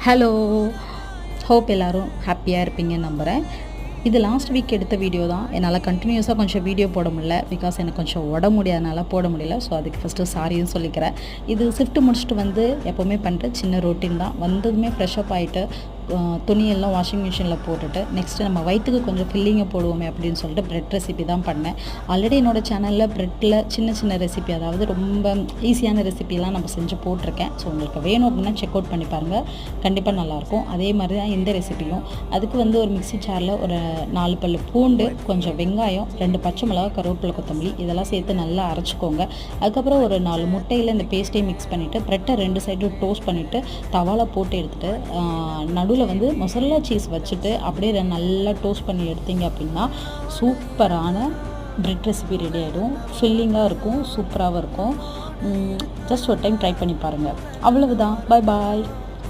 Hello, hope எல்லோரும் ஹாப்பியாக இருப்பீங்கன்னு நம்புகிறேன். இது லாஸ்ட் வீக் எடுத்த வீடியோ தான். என்னால் கண்டினியூஸாக கொஞ்சம் வீடியோ போட முடியல. பிகாஸ் எனக்கு கொஞ்சம் உடம்பு முடியாதனால போட முடியல. ஸோ அதுக்கு ஃபஸ்ட்டு சாரியும் சொல்லிக்கிறேன். இது ஷிஃப்ட் முடிச்சுட்டு வந்து எப்போவுமே பண்ணுற சின்ன ரொட்டீன் தான். வந்ததுமே ஃப்ரெஷ்அப் ஆகிட்டு துணியெல்லாம் வாஷிங் மிஷினில் போட்டுட்டு நெக்ஸ்ட்டு நம்ம வயிற்றுக்கு கொஞ்சம் ஃபில்லிங்கை போடுவோமே அப்படின்னு சொல்லிட்டு ப்ரெட் ரெசிபி தான் பண்ணேன். ஆல்ரெடி என்னோடய சேனலில் ப்ரெட்டில் சின்ன சின்ன ரெசிபி, அதாவது ரொம்ப ஈஸியான ரெசிபிலாம் நம்ம செஞ்சு போட்டிருக்கேன். ஸோ உங்களுக்கு வேணும் அப்படின்னா செக் அவுட் பண்ணி பாருங்கள், கண்டிப்பாக நல்லாயிருக்கும். அதே மாதிரி தான் இந்த ரெசிபியும். அதுக்கு வந்து ஒரு மிக்ஸி ஜாரில் ஒரு 4 பல்லு பூண்டு, கொஞ்சம் வெங்காயம், 2 பச்சை மிளகா, கருவேப்பிலை, கொத்தமல்லி இதெல்லாம் சேர்த்து நல்லா அரைச்சிக்கோங்க. அதுக்கப்புறம் ஒரு 4 முட்டையில் இந்த பேஸ்ட்டையும் மிக்ஸ் பண்ணிவிட்டு ப்ரெட்டை 2 சைடும் டோஸ்ட் பண்ணிவிட்டு தவாவில் போட்டு எடுத்துகிட்டு நடுவில் வந்து மொசரல்லா சீஸ் வச்சுட்டு அப்படியே நல்லா டோஸ்ட் பண்ணி எடுத்தீங்க அப்படின்னா சூப்பரான ப்ரெட் ரெசிபி ரெடி ஆகிடும். ஃபில்லிங்காக இருக்கும், சூப்பராகவும் இருக்கும். ஜஸ்ட் ஒரு டைம் ட்ரை பண்ணி பாருங்கள். அவ்வளவுதான். பாய் பாய்.